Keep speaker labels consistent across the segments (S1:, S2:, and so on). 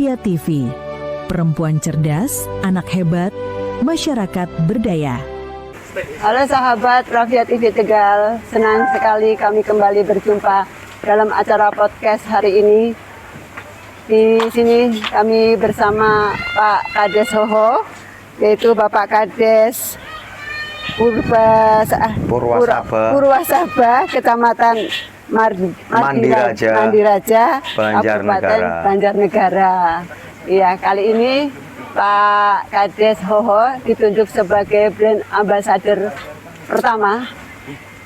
S1: Rafia TV. Perempuan cerdas, anak hebat, masyarakat berdaya.
S2: Halo sahabat Rafia TV Tegal, senang sekali kami kembali berjumpa dalam acara podcast hari ini. Di sini kami bersama Pak Kades Hoho, yaitu Bapak Kades Purwasaba, Kecamatan Mandiraja, Kabupaten Banjarnegara. Iya, kali ini Pak Kades Hoho ditunjuk sebagai brand ambassador pertama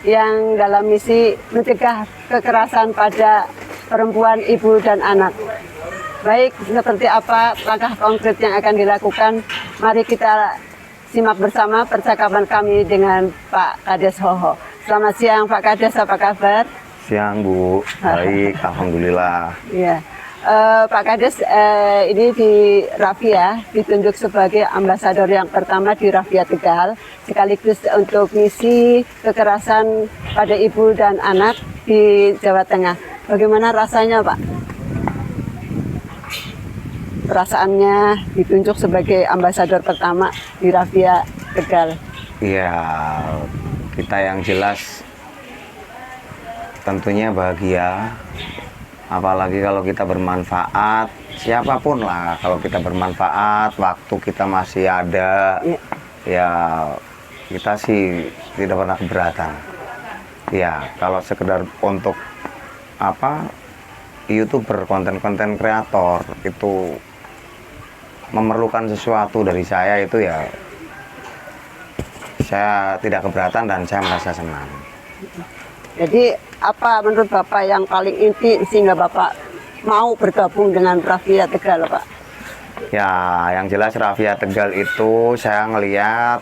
S2: yang dalam misi mencegah kekerasan pada perempuan, ibu, dan anak. Baik, seperti apa langkah konkret yang akan dilakukan? Mari kita simak bersama percakapan kami dengan Pak Kades Hoho. Selamat siang Pak Kades, apa kabar?
S3: Siang Bu, baik, alhamdulillah.
S2: Iya. Pak Kades, ini di Rafia ditunjuk sebagai ambasador yang pertama di Rafia Tegal, sekaligus untuk misi kekerasan pada ibu dan anak di Jawa Tengah. Bagaimana rasanya Pak? Perasaannya ditunjuk sebagai ambasador pertama di Rafia Tegal.
S3: Iya, kita yang jelas tentunya bahagia. Apalagi kalau kita bermanfaat, siapapun lah, kalau kita bermanfaat, waktu kita masih ada, ya kita sih tidak pernah keberatan. Ya, kalau sekedar untuk YouTuber, konten-konten kreator itu memerlukan sesuatu dari saya, itu ya saya tidak keberatan dan saya merasa senang.
S2: Jadi apa menurut Bapak yang paling inti sehingga Bapak mau bergabung dengan Rafia Tegal, Pak?
S3: Ya, yang jelas Rafia Tegal itu saya ngelihat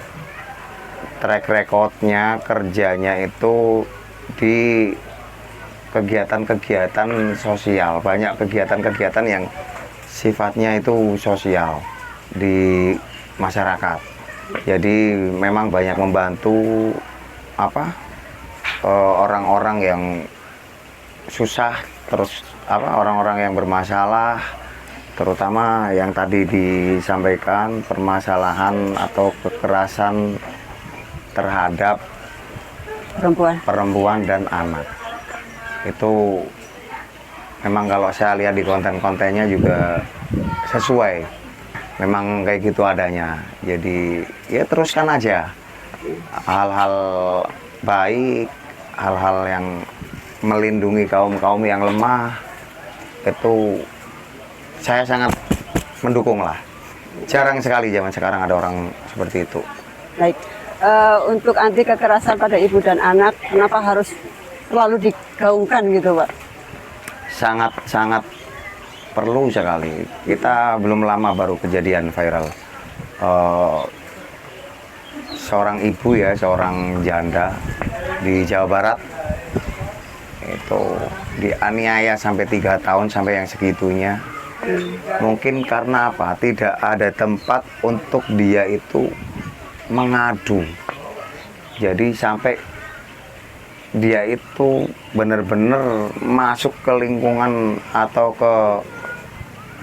S3: track recordnya, kerjanya itu di kegiatan-kegiatan sosial. Banyak kegiatan-kegiatan yang sifatnya itu sosial di masyarakat. Jadi memang banyak membantu orang-orang yang susah, terus orang-orang yang bermasalah, terutama yang tadi disampaikan permasalahan atau kekerasan terhadap perempuan dan anak. Itu memang kalau saya lihat di konten-kontennya juga sesuai, memang kayak gitu adanya. Jadi ya teruskan aja hal-hal baik, hal-hal yang melindungi kaum-kaum yang lemah, itu saya sangat mendukung lah. Jarang sekali zaman sekarang ada orang seperti itu.
S2: Baik, untuk anti kekerasan pada ibu dan anak, kenapa harus selalu digaungkan gitu Pak?
S3: Sangat perlu sekali. Kita belum lama baru kejadian viral. Seorang ibu ya, seorang janda di Jawa Barat itu dianiaya sampai 3 tahun sampai yang segitunya. Mungkin karena apa? Tidak ada tempat untuk dia itu mengadu. Jadi sampai dia itu benar-benar masuk ke lingkungan atau ke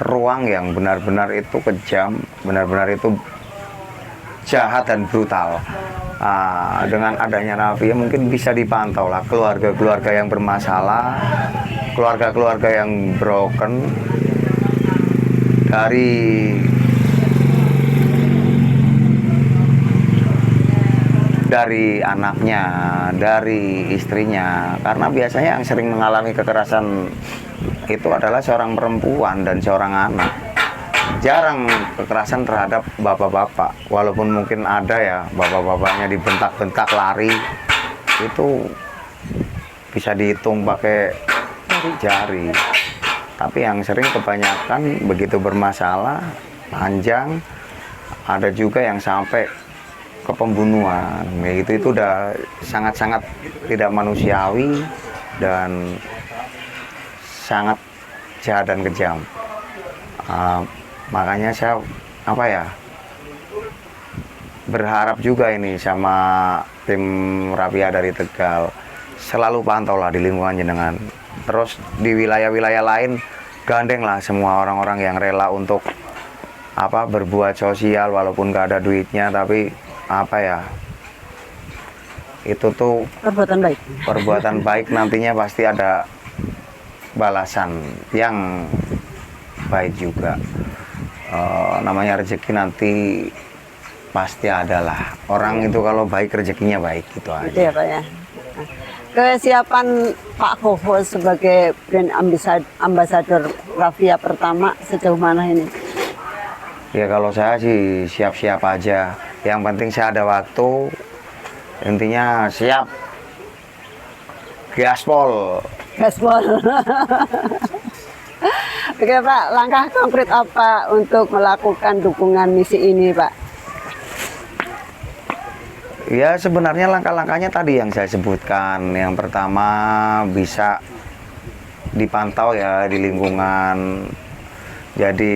S3: ruang yang benar-benar itu kejam, benar-benar itu jahat dan brutal. Dengan adanya Rafia mungkin bisa dipantau lah keluarga-keluarga yang bermasalah, keluarga-keluarga yang broken, dari anaknya, dari istrinya. Karena biasanya yang sering mengalami kekerasan itu adalah seorang perempuan dan seorang anak. Jarang kekerasan terhadap bapak-bapak, walaupun mungkin ada ya bapak-bapaknya dibentak-bentak lari, itu bisa dihitung pakai jari. Tapi yang sering kebanyakan begitu bermasalah, panjang, ada juga yang sampai ke pembunuhan. Itu udah sangat-sangat tidak manusiawi dan sangat jahat dan kejam. Makanya saya berharap juga ini sama tim Rafia dari Tegal, selalu pantau lah di lingkungan jenengan. Terus di wilayah-wilayah lain gandeng lah semua orang-orang yang rela untuk berbuat sosial walaupun nggak ada duitnya, tapi itu tuh perbuatan baik nantinya pasti ada balasan yang baik juga. Namanya rezeki nanti pasti ada lah. Orang itu kalau baik rezekinya baik, gitu aja.
S2: Itu ya Pak ya. Kesiapan Pak Hoho sebagai brand ambassador Raffia pertama sejauh mana ini?
S3: Ya kalau saya sih siap-siap aja. Yang penting saya ada waktu. Intinya siap. Gaspol.
S2: Gaspol. Oke Pak, langkah konkret apa untuk melakukan dukungan misi ini Pak?
S3: Ya sebenarnya langkah-langkahnya tadi yang saya sebutkan. Yang pertama bisa dipantau ya di lingkungan. Jadi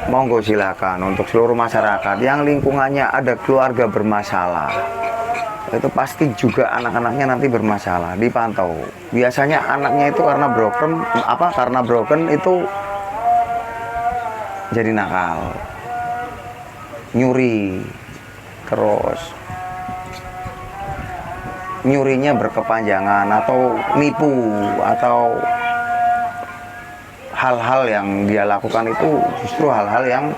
S3: monggo silakan untuk seluruh masyarakat yang lingkungannya ada keluarga bermasalah. Itu pasti juga anak-anaknya nanti bermasalah, dipantau. Biasanya anaknya itu karena broken itu jadi nakal, nyuri, terus nyurinya berkepanjangan atau nipu atau hal-hal yang dia lakukan itu justru hal-hal yang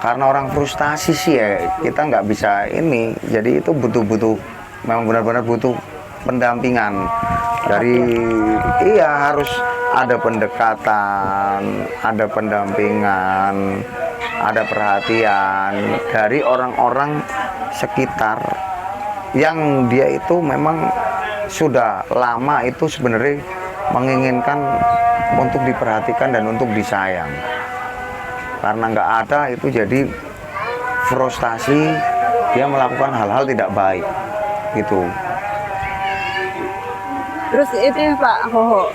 S3: karena orang frustasi sih ya, kita nggak bisa ini. Jadi itu memang benar-benar butuh pendampingan dari harus ada pendekatan, ada pendampingan, ada perhatian dari orang-orang sekitar yang dia itu memang sudah lama itu sebenarnya menginginkan untuk diperhatikan dan untuk disayang. Karena nggak ada itu jadi frustasi, dia melakukan hal-hal tidak baik gitu.
S2: Terus itu Pak Hoho,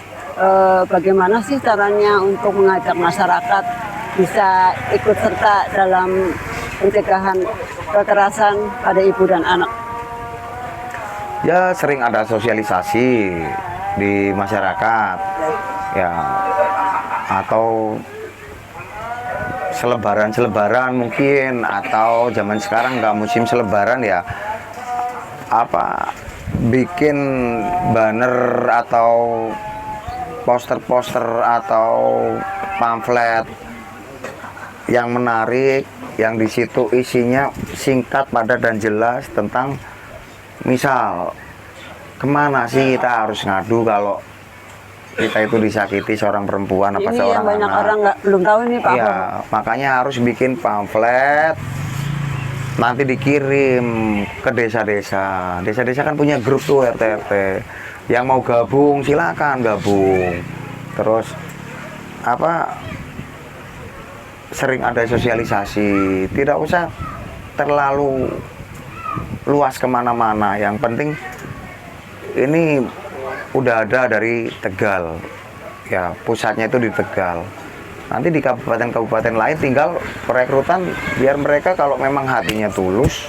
S2: bagaimana sih caranya untuk mengajak masyarakat bisa ikut serta dalam pencegahan kekerasan pada ibu dan anak?
S3: Ya sering ada sosialisasi di masyarakat ya, atau selebaran mungkin, atau zaman sekarang nggak musim selebaran ya bikin banner atau poster-poster atau pamflet yang menarik, yang di situ isinya singkat, padat dan jelas tentang misal kemana sih kita harus ngadu kalau kita itu disakiti seorang perempuan apa
S2: ini
S3: seorang
S2: yang banyak
S3: anak.
S2: orang belum tahu nih Pak.
S3: Iya, makanya harus bikin pamflet, nanti dikirim ke desa-desa. Desa-desa kan punya grup tuh RT-RT. Yang mau gabung silakan gabung. Terus sering ada sosialisasi, tidak usah terlalu luas kemana-mana. Yang penting ini udah ada dari Tegal ya, pusatnya itu di Tegal. Nanti di kabupaten-kabupaten lain tinggal perekrutan, biar mereka kalau memang hatinya tulus,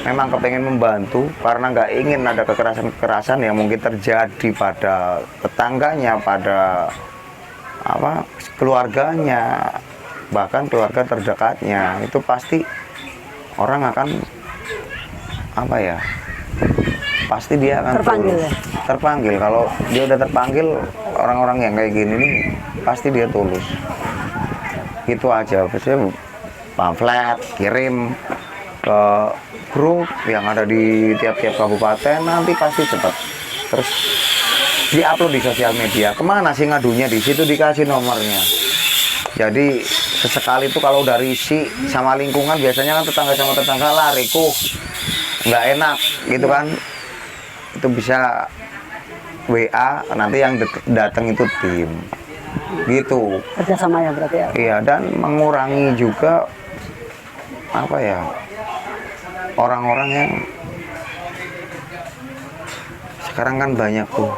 S3: memang kepengen membantu karena nggak ingin ada kekerasan-kekerasan yang mungkin terjadi pada tetangganya, pada keluarganya, bahkan keluarga terdekatnya, itu pasti orang akan pasti dia akan terpanggil. Kalau dia udah terpanggil, orang-orang yang kayak gini nih pasti dia tulus. Itu aja, biasanya pamflet kirim ke grup yang ada di tiap-tiap kabupaten, nanti pasti cepat. Terus diupload di sosial media. Kemana sih ngadunya? Di situ dikasih nomornya. Jadi sesekali itu kalau udah risih sama lingkungan, biasanya kan tetangga sama tetangga lari nggak enak gitu kan, itu bisa WA, nanti yang datang itu tim gitu.
S2: Kerjasama ya berarti ya?
S3: Iya, dan mengurangi juga orang-orang yang sekarang kan banyak tuh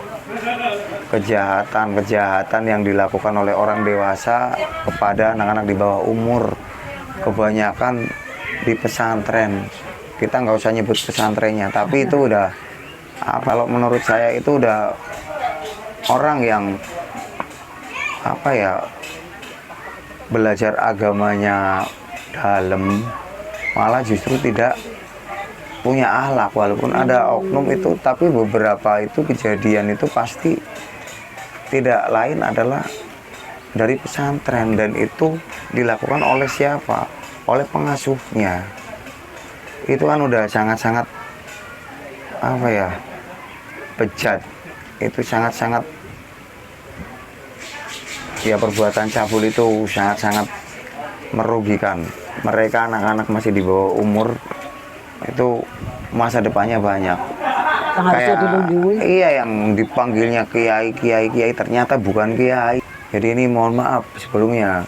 S3: kejahatan yang dilakukan oleh orang dewasa kepada anak-anak di bawah umur, kebanyakan di pesantren. Kita nggak usah nyebut pesantrennya, tapi itu udah kalau menurut saya itu udah orang yang apa ya, belajar agamanya dalam, malah justru tidak punya akhlak. Walaupun ada oknum itu, tapi beberapa itu kejadian itu pasti tidak lain adalah dari pesantren, dan itu dilakukan oleh siapa? Oleh pengasuhnya. Itu kan udah sangat-sangat apa ya, bejat. Itu sangat-sangat ya, perbuatan cabul itu sangat-sangat merugikan. Mereka anak-anak masih di bawah umur itu masa depannya banyak. Kayak iya, yang dipanggilnya kiai ternyata bukan kiai. Jadi ini mohon maaf sebelumnya,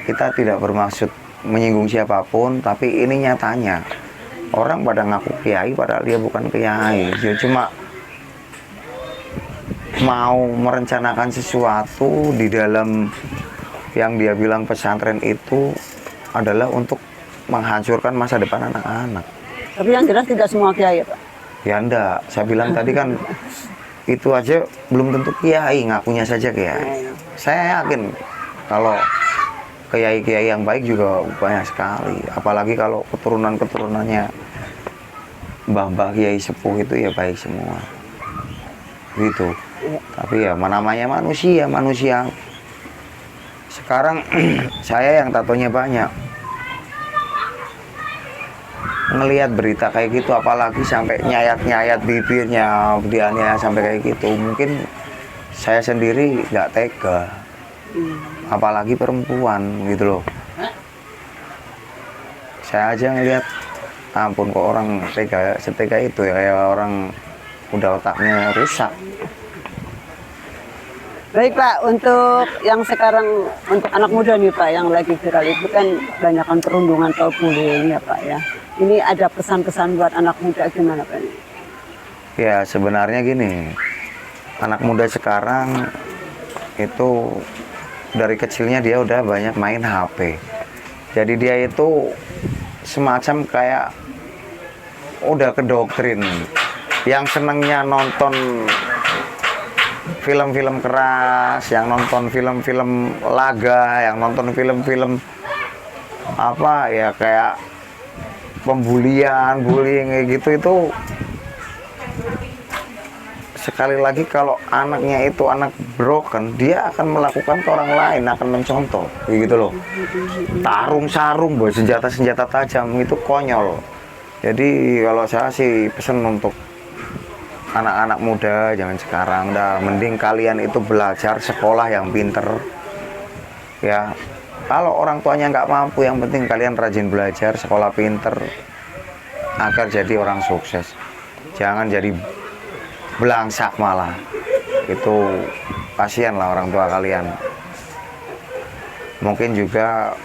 S3: kita tidak bermaksud menyinggung siapapun, tapi ini nyatanya orang pada ngaku kiai padahal dia bukan kiai. Dia cuma mau merencanakan sesuatu di dalam yang dia bilang pesantren itu adalah untuk menghancurkan masa depan anak-anak.
S2: Tapi yang jelas tidak semua kiai, Pak.
S3: Ya enggak, saya bilang tadi kan itu aja belum tentu kiai, ngakunya saja kiai. Saya yakin kalau kiai-kiai yang baik juga banyak sekali, apalagi kalau keturunan-keturunannya mbah-mbah kiai sepuh itu ya baik semua gitu. Tapi ya namanya manusia sekarang. Saya yang tatonya banyak, ngelihat berita kayak gitu, apalagi sampai nyayat bibirnya, dianiaya sampai kayak gitu, mungkin saya sendiri nggak tega, apalagi perempuan gitu loh. Saya aja ngelihat, ampun kok orang setega itu ya, kayak orang udah otaknya rusak.
S2: Baik Pak, untuk yang sekarang, untuk anak muda nih Pak, yang lagi viral itu kan banyakkan perundungan atau bullying ya Pak ya. Ini ada pesan-pesan buat anak muda gimana Pak?
S3: Ya sebenarnya gini, anak muda sekarang itu dari kecilnya dia udah banyak main HP. Jadi dia itu semacam kayak udah kedoktrin, yang senengnya nonton film-film keras, yang nonton film-film laga, yang nonton film-film apa ya, kayak pembulian, bullying kayak gitu. Itu sekali lagi kalau anaknya itu anak broken, dia akan melakukan ke orang lain, akan mencontoh kayak gitu loh. Tarung sarung, bawa senjata tajam, itu konyol. Jadi kalau saya sih pesan untuk anak-anak muda jangan sekarang dah, mending kalian itu belajar sekolah yang pinter ya. Kalau orang tuanya nggak mampu, yang penting kalian rajin belajar, sekolah pinter agar jadi orang sukses. Jangan jadi belangsak malah, itu kasihan lah orang tua kalian. Mungkin juga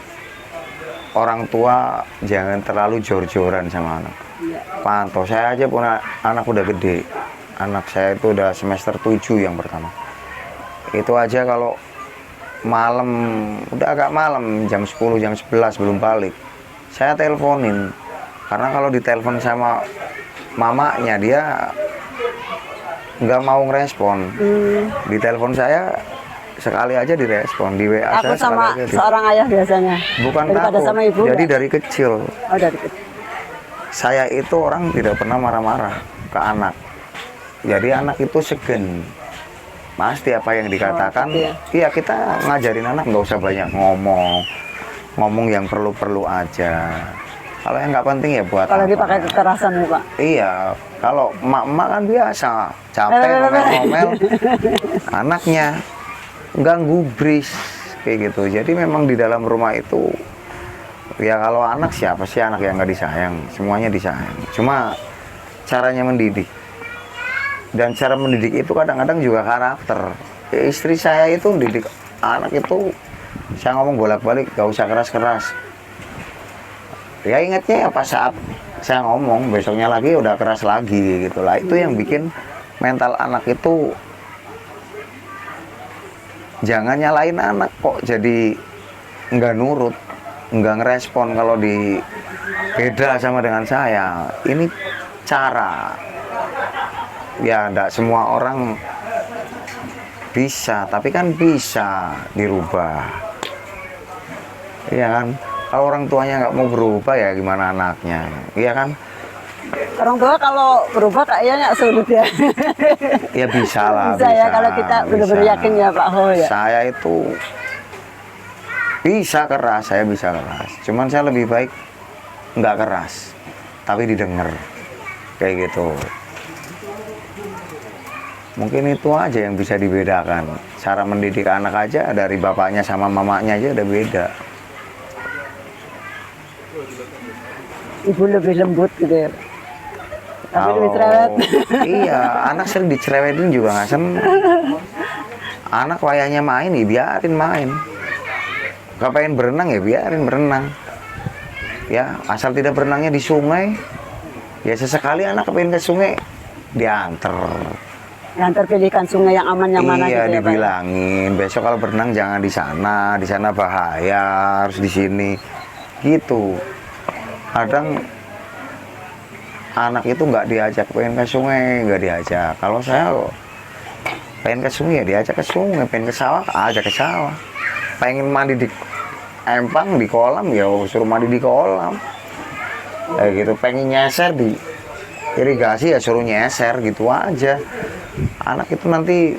S3: orang tua jangan terlalu jor-joran sama anak. Pantau, saya aja punya anak udah gede. Anak saya itu udah semester 7 yang pertama. Itu aja kalau malam, udah agak malam, jam 10, jam 11 belum balik, saya teleponin. Karena kalau ditelepon sama mamanya, dia nggak mau ngerespon. Ditelepon saya sekali aja direspon, di WA
S2: Aku
S3: saya
S2: sama
S3: sekali aja.
S2: Seorang ayah biasanya.
S3: Bukan
S2: daripada
S3: takut,
S2: sama ibu,
S3: jadi
S2: ya?
S3: dari kecil.
S2: Oh, dari kecil.
S3: Saya itu orang tidak pernah marah-marah ke anak. Jadi anak itu segen, pasti apa yang dikatakan. Iya, kita ngajarin anak nggak usah banyak ngomong yang perlu-perlu aja. Kalau yang nggak penting ya buat
S2: Kalau
S3: apa?
S2: dipakai kekerasan ya Pak.
S3: Iya, kalau emak-emak kan biasa capek ngomel-ngomel, anaknya nggak gubris kayak gitu. Jadi memang di dalam rumah itu ya, kalau anak siapa sih anak yang nggak disayang? Semuanya disayang. Cuma caranya mendidik. Dan cara mendidik itu kadang-kadang juga karakter. Ya, istri saya itu mendidik anak itu, saya ngomong bolak-balik, gak usah keras-keras. Ya ingatnya apa saat saya ngomong, besoknya lagi udah keras lagi gitu lah. Itu yang bikin mental anak itu, jangan nyalain anak kok jadi nggak nurut, nggak ngerespon kalau di beda sama dengan saya. Ini cara. Ya, enggak semua orang Bisa, tapi kan bisa dirubah. Iya kan? Kalau orang tuanya nggak mau berubah ya gimana anaknya? Iya kan?
S2: Orang tua kalau berubah kayaknya sulit ya.
S3: Ya bisa lah.
S2: Bisa ya kalau kita benar-benar yakin ya Pak Ho ya.
S3: Saya itu bisa keras, saya bisa keras. Cuman saya lebih baik nggak keras, tapi didengar kayak gitu. Mungkin itu aja yang bisa dibedakan. Cara mendidik anak aja dari bapaknya sama mamanya aja udah beda.
S2: Ibu lebih lembut gitu ya. Tapi lebih
S3: Kalau-
S2: cerewet.
S3: Iya, anak sering dicerewetin juga nggak seneng. Anak wayahnya main, ya biarin main. Gak pengen berenang ya biarin berenang. Ya, asal tidak berenangnya di sungai. Ya sesekali anak pengen ke sungai, diantar.
S2: Yang terpilihkan sungai yang aman yang mana
S3: Iya,
S2: gitu ya Pak.
S3: dibilangin besok kalau berenang jangan di sana bahaya, harus di sini. Gitu. Kadang anak itu nggak diajak pengen ke sungai, nggak diajak. Kalau saya pengen ke sungai ya diajak ke sungai, pengen ke sawah ajak ke sawah. Pengen mandi di empang di kolam ya suruh mandi di kolam. Kayak gitu, pengen nyeser di irigasi ya suruh nyeser gitu aja. Anak itu nanti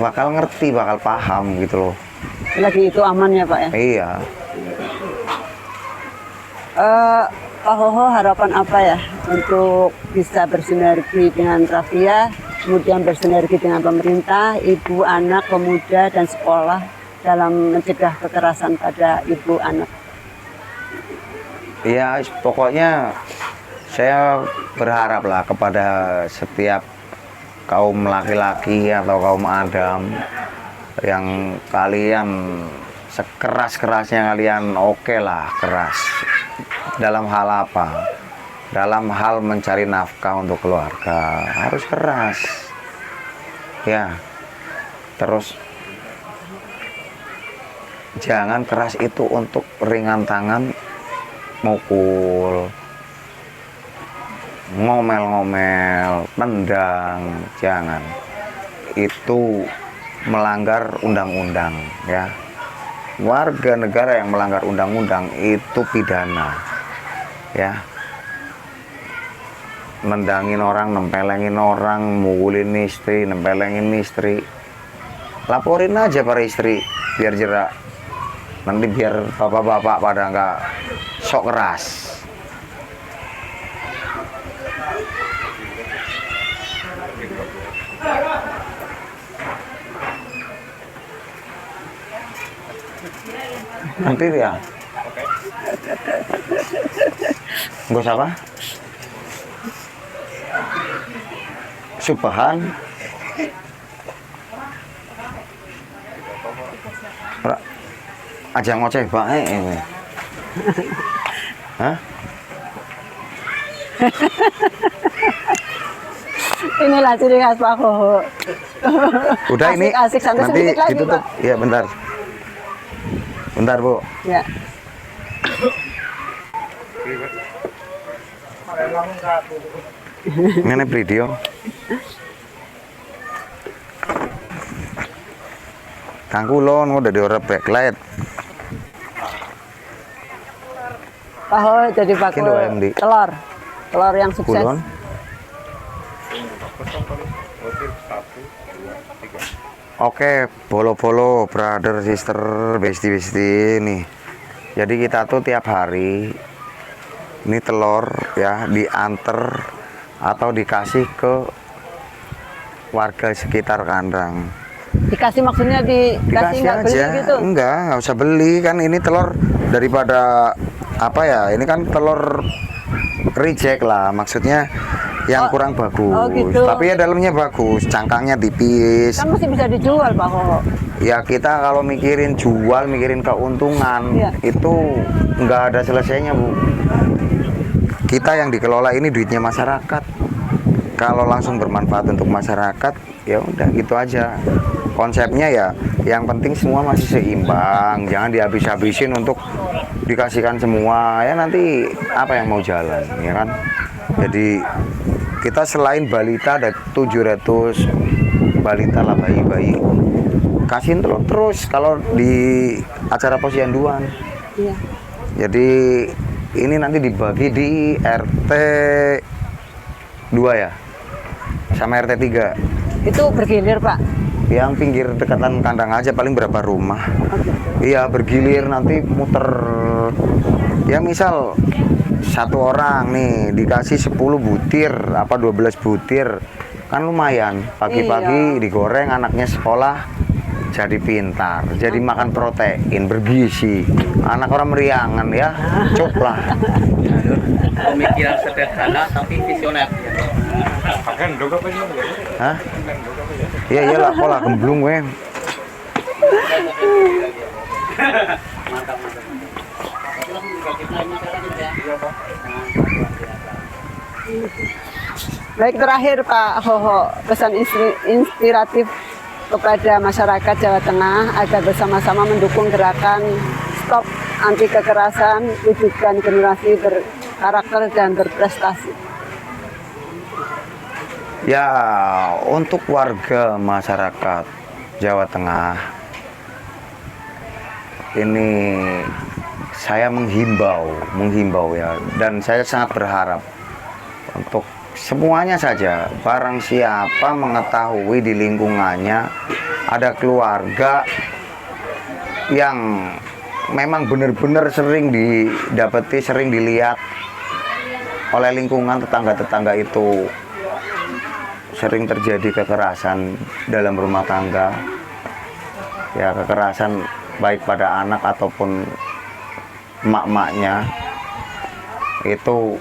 S3: bakal ngerti, bakal paham gitu loh.
S2: Lagi itu aman ya Pak ya.
S3: Iya.
S2: Pak Hoho harapan apa ya untuk bisa bersinergi dengan Rafia, kemudian bersinergi dengan pemerintah, ibu, anak, pemuda, dan sekolah dalam mencegah kekerasan pada ibu anak?
S3: Ya pokoknya saya berharap lah kepada setiap kaum laki-laki atau kaum Adam yang kalian sekeras-kerasnya kalian oke lah keras. Dalam hal apa? Dalam hal mencari nafkah untuk keluarga harus keras. Ya. Terus jangan keras itu untuk ringan tangan mukul, ngomel-ngomel, tendang, jangan. Itu melanggar undang-undang ya. Warga negara yang melanggar undang-undang itu pidana ya. Nendangin orang, nempelengin orang, mukulin istri, nempelengin istri, laporin aja para istri biar jerak. Nanti biar bapak-bapak pada nggak sok keras. Nanti ya. Nggak usah apa? Subhan. Aja ngoceh bae kowe. Hah?
S2: Inilah ciri khas Pak Hoho.
S3: Udah ini
S2: Asik-asik, santai
S3: nanti
S2: sedikit lagi,
S3: ditutup.
S2: Pak.
S3: Iya bentar. Bentar Bu.
S2: Ya.
S3: Ini video. Kang kulon udah diorep backlight.
S2: Pak Hoho jadi bakul
S3: Kendo MD.
S2: telur yang sukses.
S3: Kulon. Oke, bolo-bolo, brother, sister, bestie nih. Jadi kita tuh tiap hari ini telur ya diantar atau dikasih ke warga sekitar kandang.
S2: Dikasih maksudnya dikasih nggak beli gitu?
S3: Nggak usah beli kan ini telur daripada apa ya? Ini kan telur reject lah, maksudnya yang kurang bagus.
S2: Oh, gitu.
S3: Tapi ya dalamnya bagus, cangkangnya tipis.
S2: Kan masih bisa dijual Pak Hoho.
S3: Ya kita kalau mikirin jual, mikirin keuntungan,
S2: Iya.
S3: itu nggak ada selesainya Bu. Kita yang dikelola ini duitnya masyarakat. Kalau langsung bermanfaat untuk masyarakat, ya udah gitu aja. Konsepnya ya, yang penting semua masih seimbang, jangan dihabis-habisin untuk dikasihkan semua. Ya nanti apa yang mau jalan, ya kan? Jadi kita selain balita ada 700 balita lah, bayi-bayi. Kasihin terus kalau di acara posyanduan.
S2: Iya.
S3: Jadi ini nanti dibagi di RT 2 ya, sama RT 3.
S2: Itu bergilir, Pak?
S3: Yang pinggir dekatan kandang aja, paling berapa rumah. Iya, bergilir nanti muter. Ya misal satu orang nih dikasih 10 butir, apa 12 butir. Kan lumayan, pagi-pagi digoreng, anaknya sekolah jadi pintar, jadi makan protein, bergizi. Anak orang meriangan ya, cuk lah.
S4: Pemikiran sederhana tapi visioner.
S3: Hah? Iya iyalah, kok lah gemblung weh.
S2: Baik, terakhir Pak Hoho, pesan inspiratif kepada masyarakat Jawa Tengah agar bersama-sama mendukung gerakan Stop Anti Kekerasan, wujudkan generasi berkarakter dan berprestasi.
S3: Ya, untuk warga masyarakat Jawa Tengah ini saya menghimbau ya, dan saya sangat berharap untuk semuanya saja, barang siapa mengetahui di lingkungannya ada keluarga yang memang benar-benar sering didapati, sering dilihat oleh lingkungan tetangga-tetangga itu, sering terjadi kekerasan dalam rumah tangga, ya kekerasan baik pada anak ataupun emak-emaknya, itu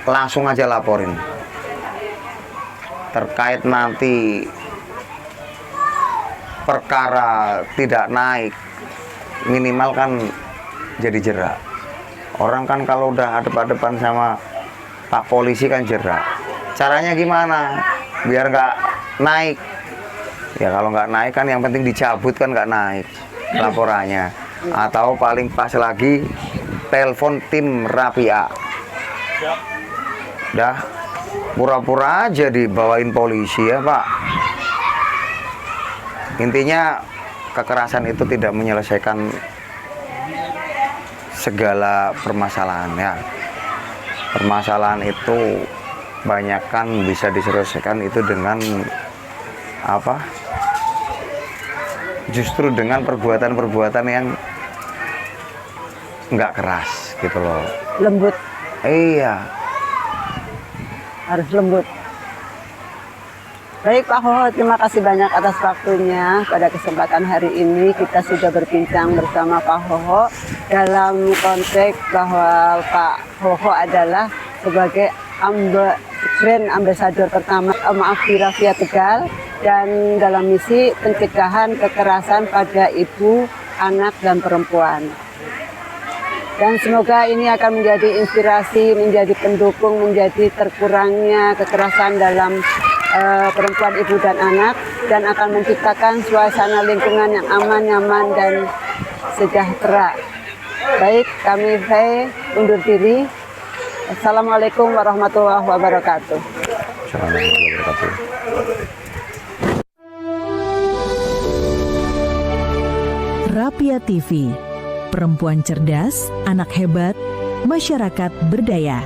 S3: langsung aja laporin. Terkait nanti perkara tidak naik, minimal kan jadi jerak. Orang kan kalau udah hadap-hadapan sama Pak Polisi kan jerak. Caranya gimana biar nggak naik? Ya kalau nggak naik kan yang penting dicabut kan nggak naik laporannya. Atau paling pas lagi telepon tim Rapia. Dah pura-pura aja dibawain polisi ya Pak. Intinya kekerasan itu tidak menyelesaikan segala permasalahan ya. Permasalahan itu banyakkan bisa diselesaikan itu dengan apa? Justru dengan perbuatan-perbuatan yang nggak keras gitu loh.
S2: Lembut.
S3: Iya.
S2: Harus lembut. Baik Pak Hoho, terima kasih banyak atas waktunya. Pada kesempatan hari ini kita sudah berbincang bersama Pak Hoho dalam konteks bahwa Pak Hoho adalah sebagai brand ambassador pertama Maafki Rafia Tegal, dan dalam misi pencegahan kekerasan pada ibu, anak, dan perempuan. Dan semoga ini akan menjadi inspirasi, menjadi pendukung, menjadi terkurangnya kekerasan dalam perempuan, ibu, dan anak, dan akan menciptakan suasana lingkungan yang aman, nyaman, dan sejahtera. Baik, kami undur diri. Assalamualaikum warahmatullahi wabarakatuh.
S3: Assalamualaikum warahmatullahi wabarakatuh.
S1: Rapia TV, perempuan cerdas, anak hebat, masyarakat berdaya.